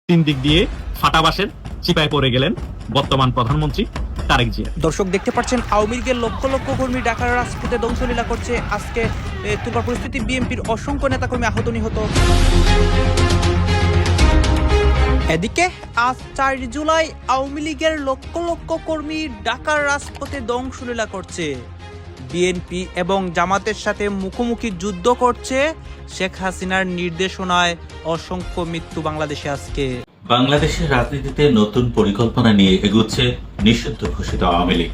তিন দিক দিয়ে ফাটাবাসের চিপায় পড়ে গেলেন বর্তমান প্রধানমন্ত্রী তারেক জিয়া। দর্শক দেখতে পাচ্ছেন আওয়ামী লীগের লক্ষ লক্ষ কর্মী ঢাকার রাজপথে ধ্বংসলীলা করছে। আজকে তুলপার পরিস্থিতি, বিএনপির অসংখ্য নেতাকর্মী আহত নিহত। এদিকে আজ 4 জুলাই আওয়ামী লীগের লক্ষ লক্ষ কর্মী ঢাকার রাজপথে ধ্বংসলীলা করছে। বিএনপি এবং জামাতের সাথে মুখোমুখি যুদ্ধ করছে। শেখ হাসিনার নির্দেশনায় অসংখ্য মৃত্যু বাংলাদেশে আজকে। বাংলাদেশের রাজনীতিতে নতুন পরিকল্পনা নিয়ে এগুচ্ছে নিষিদ্ধ ঘোষিত আওয়ামী লীগ।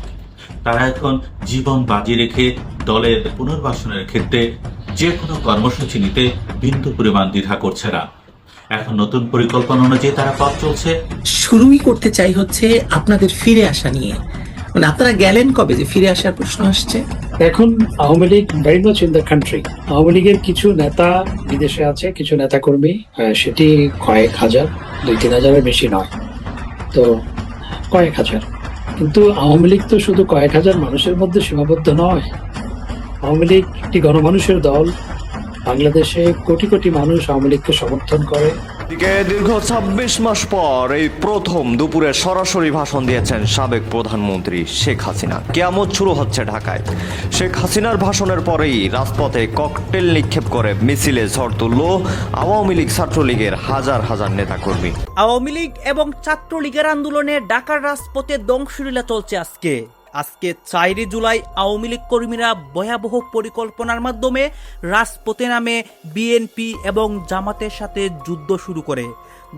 তারা এখন জীবন বাজি রেখে দলের পুনর্বাসনের ক্ষেত্রে যে কোনো কর্মসূচি নিতে বিন্দু পরিমাণ দ্বিধা করছে না। এখন নতুন পরিকল্পনা অনুযায়ী তারা পথ চলছে। শুরুই করতে চাই হচ্ছে আপনাদের ফিরে আসা নিয়ে। মানে আপনারা গেলেন কবে যে ফিরে আসার প্রশ্ন আসছে? এখন Awami League very much in the country. Awami লীগের কিছু নেতা বিদেশে আছে, কিছু নেতা কর্মী, সেটি কয়েক হাজার, 2-3 হাজারের বেশি নয়, তো কয়েক হাজার। কিন্তু আওয়ামী লীগ তো শুধু কয়েক হাজার মানুষের মধ্যে সীমাবদ্ধ নয়। আওয়ামী লীগ একটি গণমানুষের দল। বাংলাদেশে কোটি কোটি মানুষ আওয়ামী লীগকে সমর্থন করে। দীর্ঘ 26 মাস পর এই প্রথম দুপুরে সরাসরি ভাষণ দিয়েছেন সাবেক প্রধানমন্ত্রী শেখ হাসিনা। কিয়ামত শুরু হচ্ছে ঢাকায়। শেখ হাসিনার ভাষণের পরেই রাজপথে ককটেল নিক্ষেপ করে মিছিলে ঝড় তুলল আওয়ামী লীগ ছাত্রলীগের হাজার হাজার নেতাকর্মী। আওয়ামী লীগ এবং ছাত্রলীগের আন্দোলনে ঢাকার রাজপথে ধ্বংসলীলা চলছে আজকে 4 জুলাই আওয়ামী লীগ কর্মীরা ভয়াবহ পরিকল্পনার মাধ্যমে রাজপথে নামে বিএনপি এবং জামাতের সাথে যুদ্ধ শুরু করে।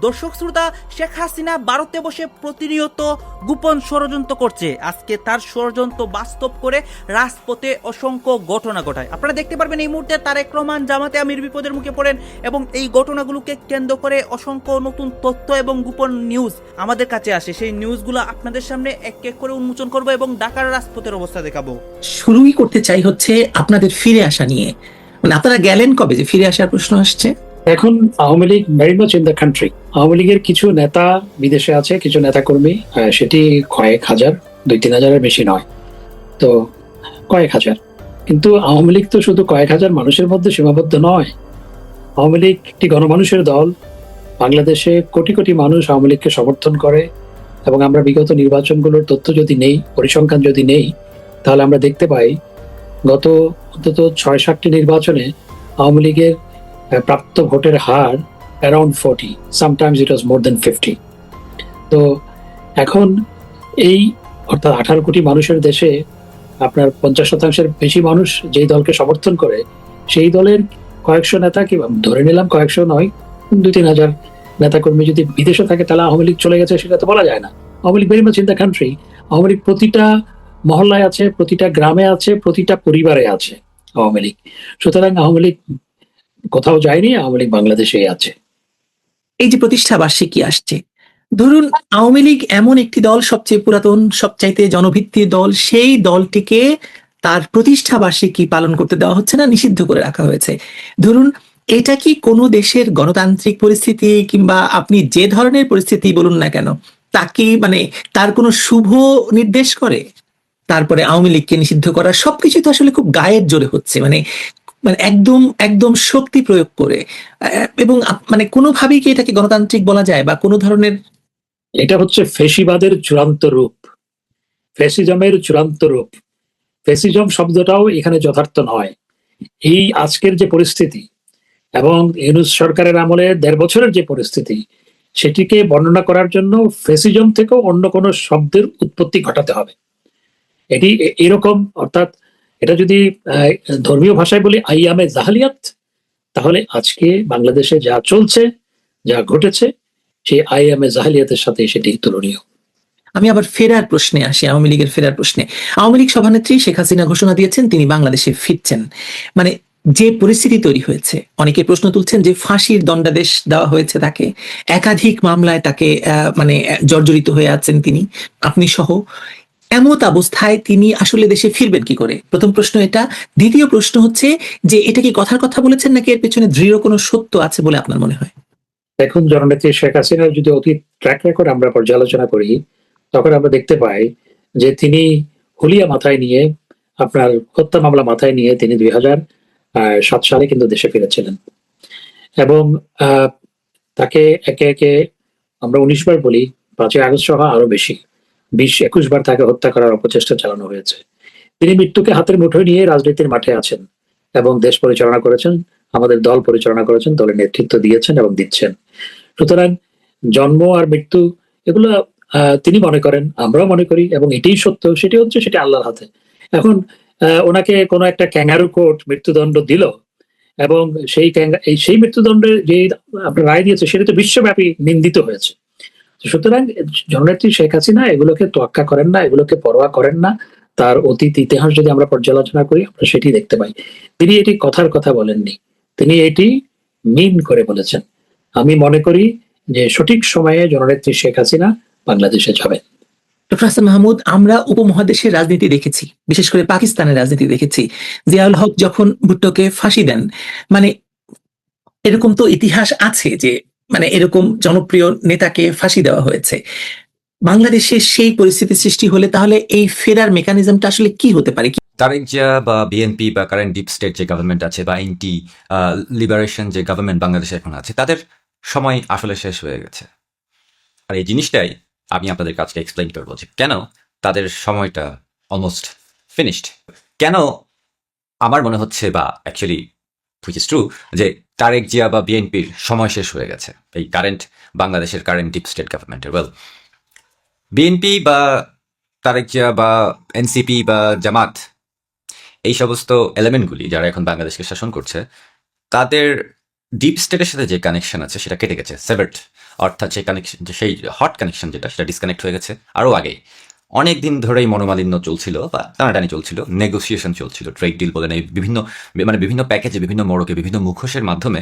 দর্শক শ্রোতা, শেখ হাসিনা ভারতে বসে প্রতিনিয়ত গোপন ষড়যন্ত্র করছে। আজকে তার ষড়যন্ত্র বাস্তব করে রাজপথে অসংখ্য ঘটনা ঘটায়। আপনারা দেখতে পারবেন এই মুহূর্তে তারেক রহমান জামাতে আমির বিপদের মুখে পড়েন এবং এই ঘটনাগুলোকে কেন্দ্র করে অসংখ্য নতুন তথ্য এবং গোপন নিউজ আমাদের কাছে আসে। সেই নিউজগুলো আপনাদের সামনে এক এক করে উন্মোচন করবো এবং ঢাকার রাজপথের অবস্থা দেখাবো। শুরুই করতে চাই হচ্ছে আপনাদের ফিরে আসা নিয়ে। মানে আপনারা গেলেন কবে যে ফিরে আসার প্রশ্ন আসছে? এখন Awami League very much in the country. Awami লীগের কিছু নেতা বিদেশে আছে, কিছু নেতা কর্মী, সেটি কয়েক হাজার, 2-3 হাজারের বেশি নয়, তো কয়েক হাজার। কিন্তু আওয়ামী লীগ তো শুধু কয়েক হাজার মানুষের মধ্যে সীমাবদ্ধ নয়। আওয়ামী লীগ একটি গণমানুষের দল। বাংলাদেশে কোটি কোটি মানুষ আওয়ামী লীগকে সমর্থন করে এবং আমরা বিগত নির্বাচনগুলোর তথ্য যদি নেই, পরিসংখ্যান যদি নেই, তাহলে আমরা দেখতে পাই গত অন্তত 6-7টি নির্বাচনে আওয়ামী লীগের প্রাপ্ত ভোটের হার অ্যারাউন্ড 40, সামটাইমস ইট ওয়াজ মোর দেন 50। তো এখন এই অর্থাৎ 18 কোটি মানুষের দেশে আপনার 50% বেশি মানুষ যেই দলকে সমর্থন করে, সেই দলের কয়েকশো নেতা, কি ধরে নিলাম কয়েকশো নয়, 2-3 হাজার নেতাকর্মী যদি বিদেশে থাকে, তাহলে আওয়ামী লীগ চলে গেছে সেটা তো বলা যায় না। Awami League very much in the country. Awami League প্রতিটা মহল্লায় আছে, প্রতিটা গ্রামে আছে, প্রতিটা পরিবারে আছে আওয়ামী লীগ। সুতরাং আওয়ামী লীগ কোথাও যায়নি, আওয়ামী লীগ বাংলাদেশেই আছে। এই যে প্রতিষ্ঠা বার্ষিকী আসছে, ধরুন আওয়ামী লীগ এমন একটি দল, সবচেয়ে পুরাতন, সবচাইতে জনভিত্তির দল, সেই দলটিকে তার প্রতিষ্ঠা বার্ষিকী পালন করতে দেওয়া হচ্ছে না, নিষিদ্ধ করে রাখা হয়েছে। ধরুন এটা কি কোনো দেশের গণতান্ত্রিক পরিস্থিতি কিংবা আপনি যে ধরনের পরিস্থিতি বলুন না কেন, তাকে মানে তার কোনো শুভ নির্দেশ করে? তারপরে আওয়ামী লীগকে নিষিদ্ধ করা সবকিছু তো আসলে খুব গায়ের জোরে হচ্ছে, মানে মানে একদম একদম শক্তি প্রয়োগ করে, এবং মানে কোনোভাবেই কি এটাকে গণতান্ত্রিক বলা যায় বা কোনো ধরনের? এটা হচ্ছে ফ্যাসিবাদের চূড়ান্ত রূপ, ফ্যাসিজমের চূড়ান্ত রূপ। ফ্যাসিজম শব্দটাও এখানে যথার্থ নয়। এই আজকের যে পরিস্থিতি এবং ইউনূস সরকারের আমলে 1.5 বছরের যে পরিস্থিতি, সেটিকে বর্ণনা করার জন্য ফ্যাসিজম থেকেও অন্য কোনো শব্দের উৎপত্তি ঘটাতে হবে। এটি এরকম, অর্থাৎ এটা যদি ধর্মীয় ভাষায় বলি আইয়ামে জাহালিয়াত, তাহলে আজকে বাংলাদেশে যা চলছে, যা ঘটেছে, সেই আইয়ামে জাহালিয়াতের সাথে সেটি তুলনীয়। আমি আবার ফেরার প্রশ্নে আসি, আওয়ামী লীগের ফেরার প্রশ্নে। আওয়ামী লীগ সভানেত্রী শেখ হাসিনা ঘোষণা দিয়েছেন তিনি বাংলাদেশে ফিরছেন। মানে যে পরিস্থিতি তৈরি হয়েছে, অনেকে প্রশ্ন তুলছেন যে ফাঁসির দণ্ডাদেশ দেওয়া হয়েছে তাকে, একাধিক মামলায় তাকে মানে জর্জরিত হয়ে আছেন তিনি, আপনি সহ। এমত অবস্থায় তিনি আসলে দেশে ফিরবেন কি করে? প্রথম প্রশ্ন এটা। দ্বিতীয় প্রশ্ন হচ্ছে যে এটা কি কথার কথা বলেছেন নাকি এর পেছনে দৃঢ় কোনো সত্য আছে বলে আপনার মনে হয়? দেখুন, জননেত্রী শেখ হাসিনার যদি অতীত ট্র্যাক রেকর্ড আমরা পর্যালোচনা করি, তখন আমরা দেখতে পাই যে তিনি হুলিয়া মাথায় নিয়ে, আপনার হত্যা মামলা মাথায় নিয়ে তিনি 2007 সালে কিন্তু দেশে ফিরেছিলেন এবং তাকে একে একে আমরা 19 বার বলি, 5ই আগস্ট সহ আরো বেশি 20-21 বার তাকে হত্যা করার অপচেষ্টা চালানো হয়েছে। তিনি মৃত্যুকে হাতের মুঠোয় নিয়ে রাজনীতির মাঠে আছেন এবং দেশ পরিচালনা করেছেন, আমাদের দল পরিচালনা করেছেন, দলের নেতৃত্ব দিয়েছেন এবং দিচ্ছেন। সুতরাং জন্ম আর মৃত্যু এগুলো তিনি মনে করেন, আমরাও মনে করি, এবং এটাই সত্য, সেটি হচ্ছে সেটি আল্লাহর হাতে। এখন ওনাকে কোনো একটা ক্যাঙ্গারু কোর্ট মৃত্যুদণ্ড দিল এবং সেই মৃত্যুদণ্ডের যে আপনার রায় দিয়েছে সেটা তো বিশ্বব্যাপী নিন্দিত হয়েছে। সুতরাং জননেত্রী শেখ হাসিনা এগুলোকে তোয়াক্কা করেন না, এগুলোকে পরোয়া করেন না। তার অতীত ইতিহাস যদি আমরা পর্যালোচনা করি, আমরা সেটি দেখতে পাই। তিনি এটি কথার কথা বলেননি, তিনি এটি মিন করে বলেছেন। আমি মনে করি যে সঠিক সময়ে জননেত্রী শেখ হাসিনা বাংলাদেশে যাবেন। ডক্টর হাসান মাহমুদ, আমরা উপমহাদেশের রাজনীতি দেখেছি, বিশেষ করে পাকিস্তানের রাজনীতি দেখেছি। জিয়াউল হক যখন ভুট্টোকে ফাঁসি দেন, মানে এরকম তো ইতিহাস আছে যে মানে এরকম জনপ্রিয় নেতাকে ফাঁসি দেওয়া হয়েছে। বাংলাদেশে সেই পরিস্থিতি সৃষ্টি হলে তাহলে এই ফেরার মেকানিজমটা আসলে কি হতে পারে? তারেক জিয়া বা বিএনপি বা কারেন্ট ডিপ স্টেট যে গভর্নমেন্ট আছে বা এনটি লিবারেশন যে গভর্নমেন্ট বাংলাদেশে এখন আছে, তাদের সময় আসলে শেষ হয়ে গেছে। আর এই জিনিসটাই আমি আপনাদের কাছে এক্সপ্লেইন করবো যে কেন তাদের সময়টা অলমোস্ট ফিনিশড। কেন আমার মনে হচ্ছে, বা অ্যাকচুয়ালি হুইচ ইজ ট্রু, যে তারেক জিয়া বা বিএনপির সময় শেষ হয়ে গেছে এই বাংলাদেশের কারেন্ট ডিপ স্টেট গভর্নমেন্টের। ওয়েল, বিএনপি বা তারেক জিয়া বা এনসিপি বা জামাত, এই সমস্ত এলিমেন্টগুলি যারা এখন বাংলাদেশকে শাসন করছে, তাদের ডিপ স্টেটের সাথে যে কানেকশন আছে সেটা কেটে গেছে, সেভার্ড। অর্থাৎ সেই কানেকশন, সেই হট কানেকশন যেটা, সেটা ডিসকানেক্ট হয়ে গেছে আরও আগেই। অনেক দিন ধরেই মনোমালিন্য চলছিল বা টানাটানি চলছিল, নেগোসিয়েশন চলছিল, ট্রেড ডিল বলেন, এই বিভিন্ন প্যাকেজে, বিভিন্ন মোড়কে, বিভিন্ন মুখোশের মাধ্যমে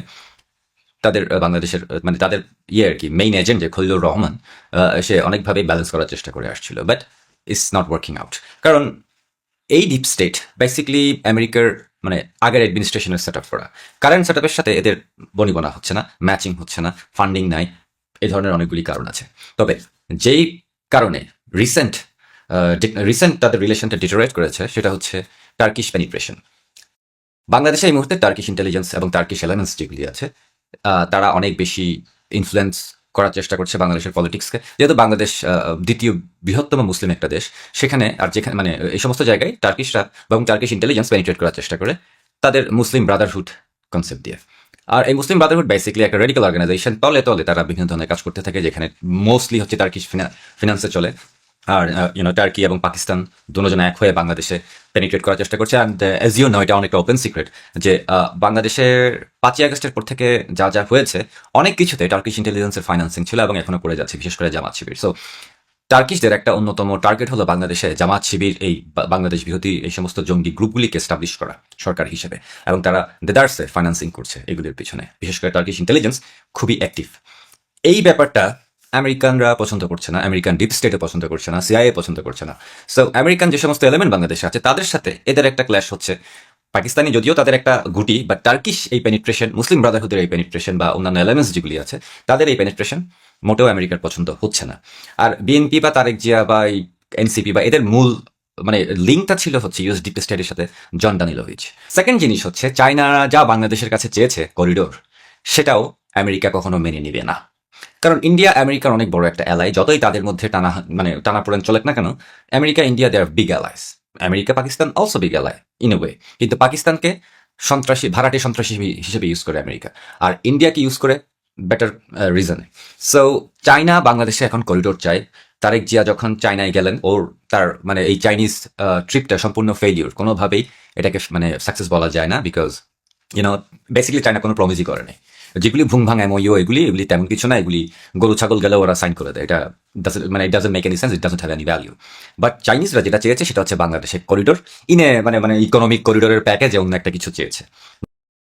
তাদের বাংলাদেশের তাদের আর কি মেইন এজেন্ট যে খলিলুর রহমান, সে অনেকভাবে ব্যালেন্স করার চেষ্টা করে আসছিল, but it's not working out. কারণ এই ডিপ স্টেট বেসিক্যালি আমেরিকার আগের অ্যাডমিনিস্ট্রেশনের সেট আপ করা, কারেন্ট সেট আপের সাথে এদের বনিবনা হচ্ছে না, ম্যাচিং হচ্ছে না, ফান্ডিং নাই, এই ধরনের অনেকগুলি কারণ আছে। তবে যেই কারণে রিসেন্ট তাদের রিলেশনটা ডিটোরেট করেছে সেটা হচ্ছে টার্কিশ পেনিট্রেশন। বাংলাদেশে এই মুহূর্তে টার্কিশ ইন্টেলিজেন্স এবং টার্কিশ এলিমেন্টস যেগুলি আছে, তারা অনেক বেশি ইনফ্লুয়েন্স করার চেষ্টা করছে বাংলাদেশের পলিটিক্সকে। যেহেতু বাংলাদেশ দ্বিতীয় বৃহত্তম মুসলিম একটা দেশ, সেখানে আর যেখানে এই সমস্ত জায়গায় টার্কিশরা এবং টার্কিশ ইন্টেলিজেন্স পেনিট্রেট করার চেষ্টা করে তাদের মুসলিম ব্রাদারহুড কনসেপ্ট দিয়ে। আর এই মুসলিম ব্রাদারহুড বেসিক্যালি একটা রেডিক্যাল অর্গানাইজেশন, তলে তলে তারা বিভিন্ন ধরনের কাজ করতে থাকে, যেখানে মোস্টলি হচ্ছে টার্কিশ ফিনান্সে চলে। আর টার্কি এবং পাকিস্তান দুজন এক হয়ে বাংলাদেশে পেনিট্রেট করার চেষ্টা করছে। অ্যান্ড অ্যাজ ইউ নো, এটা অনেকটা ওপেন সিক্রেট যে বাংলাদেশের 5ই আগস্টের পর থেকে যা যা হয়েছে অনেক কিছুতে টার্কিশ ইন্টেলিজেন্সের ফাইন্যান্সিং ছিল এবং এখনো করে যাচ্ছে, বিশেষ করে জামাত শিবির। সো টার্কিশদের একটা অন্যতম টার্গেট হলো বাংলাদেশে জামাত শিবির, এই বাংলাদেশ বিরোধী এই সমস্ত জঙ্গি গ্রুপগুলিকে এস্টাবলিশ করা সরকার হিসেবে, এবং তারা দেদারসে ফাইন্যান্সিং করছে এগুলির পিছনে। বিশেষ করে টার্কিশ ইন্টেলিজেন্স খুবই অ্যাক্টিভ। এই ব্যাপারটা আমেরিকানরা পছন্দ করছে না, আমেরিকান ডিপ স্টেটে পছন্দ করছে না, সিআইএ পছন্দ করছে না। সো আমেরিকান যে সমস্ত এলিমেন্ট বাংলাদেশে আছে তাদের সাথে এদের একটা ক্ল্যাশ হচ্ছে। পাকিস্তানি যদিও তাদের একটা গুটি, বা টার্কিশ এই পেনিট্রেশন, মুসলিম ব্রাদারহুডের এই পেনিট্রেশন বা অন্যান্য এলিমেন্টস যেগুলি আছে তাদের এই পেনিট্রেশন মোটেও আমেরিকার পছন্দ হচ্ছে না। আর বিএনপি বা তারেক জিয়া বা এনসিপি বা এদের মূল লিঙ্কটা ছিল হচ্ছে ইউএস ডিপ স্টেটের সাথে জন ডানিলোভিচ। সেকেন্ড জিনিস হচ্ছে, চায়না যা বাংলাদেশের কাছে চেয়েছে করিডোর, সেটাও আমেরিকা কখনো মেনে নিবে না। কারণ ইন্ডিয়া আমেরিকার অনেক বড় একটা অ্যালাই, যতই তাদের মধ্যে টানাপোড়েন চলেক না কেন, America India they are big allies. America Pakistan also big ally in a way, কিন্তু পাকিস্তানকে ভাড়াটে সন্ত্রাসী হিসেবে ইউজ করে আমেরিকা, আর ইন্ডিয়াকে ইউজ করে বেটার রিজনে। সো চায়না বাংলাদেশে এখন করিডোর চায়। তারেক জিয়া যখন চায়নায় গেলেন, তার এই চাইনিজ ট্রিপটা সম্পূর্ণ ফেলিওর, কোনোভাবেই এটাকে সাকসেস বলা যায় না, বিকজ বেসিক্যালি চায়না কোনো প্রমিসই করে নাই। যেগুলি ভুংভাং এমওইউ এগুলি তেমন কিছু না, এগুলি গরু ছাগল গেলেও ওরা সাইন করে দেয়। এটা it doesn't make any sense, it doesn't have any value. But চাইনিজরা যেটা চেয়েছে সেটা হচ্ছে বাংলাদেশের করিডোর, ইকোনমিক করিডোরের প্যাকেজে অন্য একটা কিছু চেয়েছে,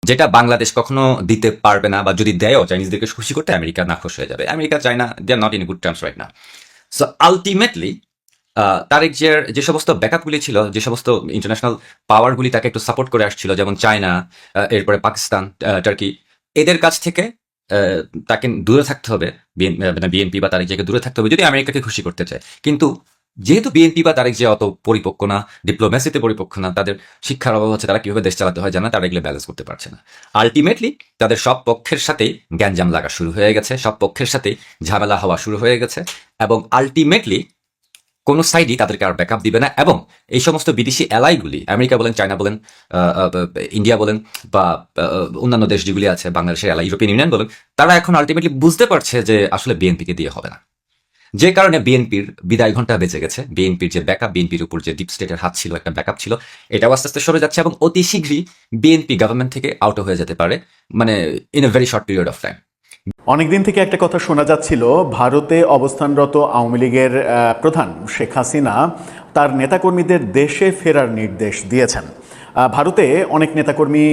যেটা বাংলাদেশ কখনো দিতে পারবে না, বা যদি দেয়ও চাইনিজদেরকে খুশি করতে আমেরিকা নাখোশ হয়ে যাবে। America, China, they are not in good terms right now. So ultimately Tarique জিয়ার যে সমস্ত ব্যাকআপগুলি ছিল, যে সমস্ত ইন্টারন্যাশনাল পাওয়ারগুলি তাকে একটু সাপোর্ট করে আসছিল, যেমন চায়না, এরপরে পাকিস্তান, টার্কি, এদের কাছ থেকে তাকে দূরে থাকতে হবে, বিএনপি বা তারেক জিয়াকে দূরে থাকতে হবে যদি আমেরিকাকে খুশি করতে চায়। কিন্তু যেহেতু বিএনপি বা তারেক যে অত পরিপক্ক না, ডিপ্লোম্যাসিতে পরিপক্ক না, তাদের শিক্ষার অভাব হচ্ছে, তারা কিভাবে দেশ চালাতে হয় জানা, তারা এগুলো ব্যালেন্স করতে পারছে না। আলটিমেটলি তাদের সব পক্ষের সাথেই গ্যাঞ্জাম লাগা শুরু হয়ে গেছে, সব পক্ষের সাথেই ঝামেলা হওয়া শুরু হয়ে গেছে, এবং আলটিমেটলি কোনো সাইডই তাদেরকে আর ব্যাকআপ দিবে না। এবং এই সমস্ত বিদেশি অ্যালাইগুলি, আমেরিকা বলেন, চায়না বলেন, ইন্ডিয়া বলেন, বা অন্যান্য দেশ যেগুলি আছে, বাংলাদেশের অ্যালাই, ইউরোপিয়ান ইউনিয়ন বলেন, তারা এখন আলটিমেটলি বুঝতে পারছে যে আসলে বিএনপিকে দিয়ে হবে না। যে কারণে বিএনপির বিদায় ঘন্টা বেঁচে গেছে। বিএনপির যে ব্যাকআপ, বিএনপির উপর যে ডিপ স্টেটের হাত ছিল, একটা ব্যাকআপ ছিল, এটাও আস্তে আস্তে সরে যাচ্ছে এবং অতি শীঘ্রই বিএনপি গভর্নমেন্ট থেকে আউট হয়ে যেতে পারে, মানে in a very short period of time. অনেকদিন থেকে একটা কথা শোনা যাচ্ছিল, ভারতে অবস্থানরত আওয়ামী লীগের প্রধান শেখ হাসিনা তার নেতাকর্মীদের দেশে ফেরার নির্দেশ দিয়েছেন। ভারতে অনেক নেতাকর্মী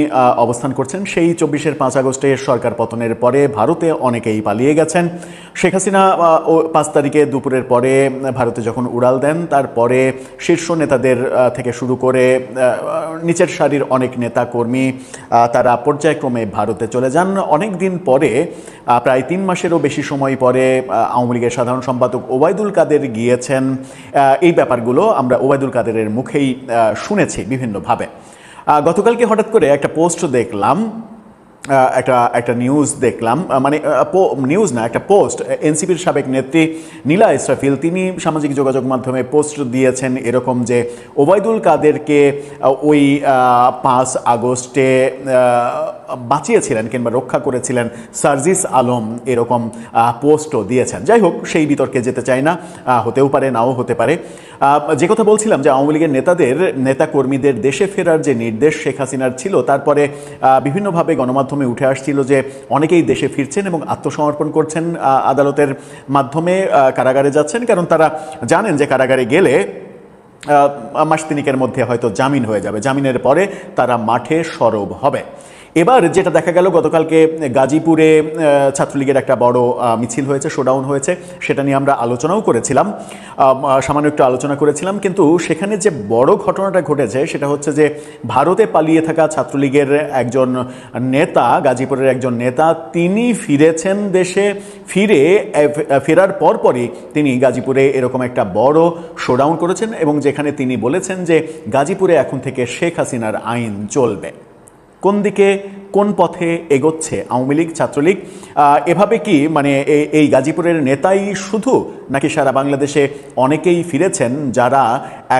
অবস্থান করছেন। সেই 24-এর 5 আগস্টের সরকার পতনের পরে ভারতে অনেকেই পালিয়ে গেছেন। শেখ হাসিনা 5 তারিখে দুপুরের পরে ভারতে যখন উড়াল দেন, তারপরে শীর্ষ নেতাদের থেকে শুরু করে নিচের সারির অনেক নেতাকর্মী তারা পর্যায়ক্রমে ভারতে চলে যান। অনেক দিন পরে, প্রায় 3 মাসেরও বেশি সময় পরে, আওয়ামী লীগের সাধারণ সম্পাদক ওবায়দুল কাদের গিয়েছেন। এই ব্যাপারগুলো আমরা ওবায়দুল কাদেরের মুখেই শুনেছি বিভিন্নভাবে। গতকালকে হঠাৎ করে একটা পোস্ট দেখলাম, একটা নিউজ দেখলাম, মানে নিউজ না, একটা পোস্ট। এনসিপির সাবেক নেত্রী নীলা ইসরাফিল তিনি সামাজিক যোগাযোগ মাধ্যমে পোস্ট দিয়েছেন এরকম যে ওবায়দুল কাদেরকে ওই 5 আগস্টে বাঁচিয়েছিলেন কিংবা রক্ষা করেছিলেন সার্জিস আলম, এরকম পোস্টও দিয়েছেন। যাই হোক, সেই বিতর্কে যেতে চাই না, হতেও পারে নাও হতে পারে। যে কথা বলছিলাম যে আওয়ামী লীগের নেতাকর্মীদের দেশে ফেরার যে নির্দেশ শেখ হাসিনার ছিল, তারপরে বিভিন্নভাবে গণমাধ্যমে উঠে আসছিল যে অনেকেই দেশে ফিরছেন এবং আত্মসমর্পণ করছেন, আদালতের মাধ্যমে কারাগারে যাচ্ছেন, কারণ তারা জানেন যে কারাগারে গেলে মাস তিনেকের মধ্যে হয়তো জামিন হয়ে যাবে, জামিনের পরে তারা মাঠে সরব হবে। এবার যেটা দেখা গেল, গতকালকে গাজীপুরে ছাত্রলীগের একটা বড় মিছিল হয়েছে, শোডাউন হয়েছে, সেটা নিয়ে আমরা আলোচনাও করেছিলাম, সামান্য একটু আলোচনা করেছিলাম। কিন্তু সেখানে যে বড় ঘটনাটা ঘটেছে সেটা হচ্ছে যে ভারতে পালিয়ে থাকা ছাত্রলীগের একজন নেতা, গাজীপুরের একজন নেতা, তিনি ফিরেছেন দেশে। ফেরার পরপরই তিনি গাজীপুরে এরকম একটা বড় শোডাউন করেছেন এবং যেখানে তিনি বলেছেন যে গাজীপুরে এখন থেকে শেখ হাসিনার আইন চলবে। কোন দিকে, কোন পথে এগোচ্ছে আওয়ামী লীগ, ছাত্রলীগ? এভাবে কি মানে এই গাজীপুরের নেতাই শুধু, নাকি সারা বাংলাদেশে অনেকেই ফিরেছেন যারা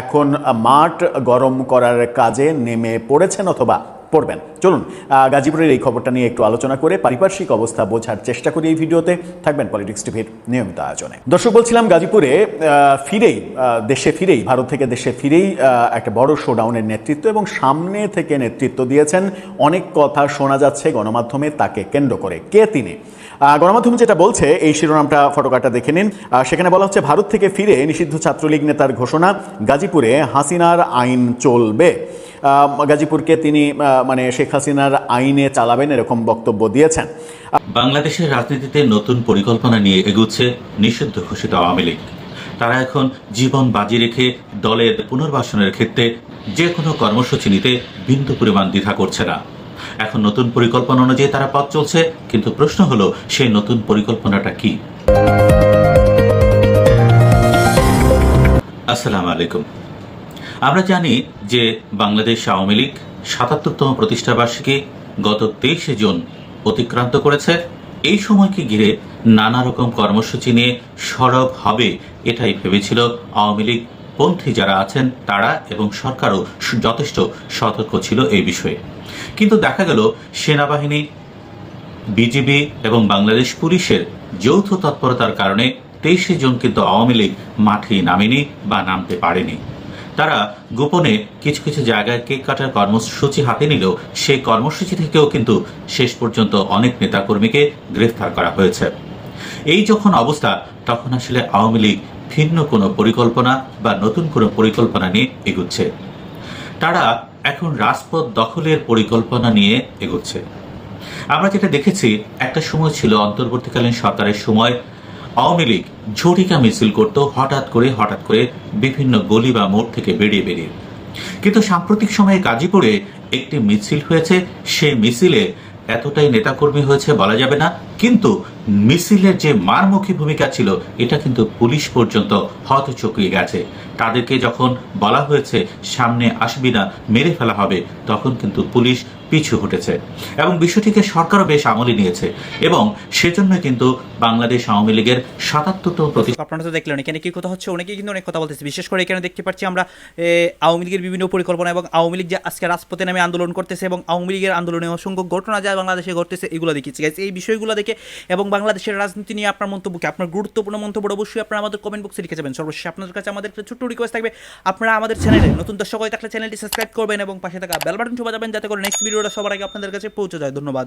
এখন মাঠ গরম করার কাজে নেমে পড়েছেন অথবা পড়বেন? চলুন গাজীপুরের এই খবরটা নিয়ে একটু আলোচনা করে পারিপার্শ্বিক অবস্থা বোঝার চেষ্টা করি এই ভিডিওতে। থাকবেন পলিটিক্স টিভির নিয়মিত আয়োজনে। দর্শক, বলছিলাম গাজীপুরে দেশে ফিরেই ভারত থেকে দেশে ফিরেই একটা বড় শোডাউনের নেতৃত্ব এবং সামনে থেকে নেতৃত্ব দিয়েছেন। অনেক কথা শোনা যাচ্ছে গণমাধ্যমে তাকে কেন্দ্র করে। কে তিনি? গণমাধ্যম যেটা বলছে, এই শিরোনামটা, ফটোকারটা দেখে নিন। সেখানে বলা হচ্ছে, ভারত থেকে ফিরে নিষিদ্ধ ছাত্রলীগ নেতার ঘোষণা, গাজীপুরে হাসিনার আইন চলবে। গাজীপুরকে তিনি মানে শেখ হাসিনার আইনে চালাবেন এরকম বক্তব্য দিয়েছেন। বাংলাদেশের রাজনীতিতে নতুন পরিকল্পনা নিয়ে এগুচ্ছে নিষিদ্ধ ঘোষিত আওয়ামী লীগ। তারা এখন জীবন বাজি রেখে দলের পুনর্বাসনের ক্ষেত্রে যে কোনো কর্মসূচি নিতে বিন্দু পরিমাণ দ্বিধা করছে না। এখন নতুন পরিকল্পনা অনুযায়ী তারা পথ চলছে, কিন্তু প্রশ্ন হলো সেই নতুন পরিকল্পনাটা কি? আসসালামু আলাইকুম। আমরা জানি যে বাংলাদেশ আওয়ামী লীগ ৭৭তম প্রতিষ্ঠাবার্ষিকী গত ২৩শে জুন অতিক্রান্ত করেছে। এই সময়কে ঘিরে নানা রকম কর্মসূচি নিয়ে সরব হবে এটাই ভেবেছিল আওয়ামী লীগ পন্থী যারা আছেন তারা, এবং সরকারও যথেষ্ট সতর্ক ছিল এই বিষয়ে। কিন্তু দেখা গেল সেনাবাহিনী, বিজিবি এবং বাংলাদেশ পুলিশের যৌথ তৎপরতার কারণে ২৩শে জুন কিন্তু আওয়ামী লীগ মাঠে নামেনি বা নামতে পারেনি। তারা গোপনে কিছু কিছু জায়গায় কেক কাটার কর্মসূচি হাতে নিলেও সেই কর্মসূচি থেকেও কিন্তু শেষ পর্যন্ত অনেক নেতাকর্মীকে গ্রেফতার করা হয়েছে। এই যখন অবস্থা, তখন আসলে আওয়ামী লীগ ভিন্ন কোনো পরিকল্পনা বা নতুন কোনো পরিকল্পনা নিয়ে এগুচ্ছে। তারা এখন রাজপথ দখলের পরিকল্পনা নিয়ে এগোচ্ছে। আমরা যেটা দেখেছি, একটা সময় ছিল অন্তর্বর্তীকালীন সরকারের সময় আওয়ামী লীগ ঝটিকা মিছিল করত হঠাৎ করে বিভিন্ন গলি বা মোড় থেকে বেরিয়ে। কিন্তু সাম্প্রতিক সময়ে গাজীপুরে একটি মিছিল হয়েছে, সেই মিছিলে এতটাই নেতাকর্মী হয়েছে বলা যাবে না, কিন্তু মিছিলের যে মারমুখী ভূমিকা ছিল এটা কিন্তু পুলিশ পর্যন্ত হতচকিয়ে গেছে। তাদেরকে যখন বলা হয়েছে সামনে আসবি না, মেরে ফেলা হবে, তখন কিন্তু পুলিশ পিছু হটেছে এবং বিষয়টিকে সরকারও বেশ আমলে নিয়েছে এবং সেজন্য কিন্তু বাংলাদেশ আওয়ামী লীগের ৭৭তম আপনারা তো দেখলেন এখানে কি কথা হচ্ছে, অনেকেই কিন্তু অনেক কথা বলতেছে। বিশেষ করে এখানে দেখতে পাচ্ছি আমরা আওয়ামী লীগের বিভিন্ন পরিকল্পনা এবং আওয়ামী লীগ যে আজকে রাজপথে নামে আন্দোলন করতেছে এবং আওয়ামী লীগের আন্দোলনে অসংখ্য ঘটনা যা বাংলাদেশে ঘটতেছে এগুলো দেখিয়েছি গাইস। এই বিষয়গুলো দেখে এবং বাংলাদেশের রাজনীতি নিয়ে আপনার মন্তব্যকে, আপনার গুরুত্বপূর্ণ মন্তব্য অবশ্যই আপনারা আমাদের কমেন্ট বক্সে লিখে যাবেন। সর্বশেষ আপনাদের কাছে আমাদের একটা ছোট্ট রিকোয়েস্ট থাকবে, আপনারা আমাদের চ্যানেলে নতুন দর্শক হয়ে থাকলে চ্যানেলটি সাবস্ক্রাইব করবেন এবং পাশে থাকা বেল বাটন টিপে যাবেন যাতে করে নেক্সট ভিডিওটা সবার আগে আপনাদের কাছে পৌঁছে যায়। ধন্যবাদ।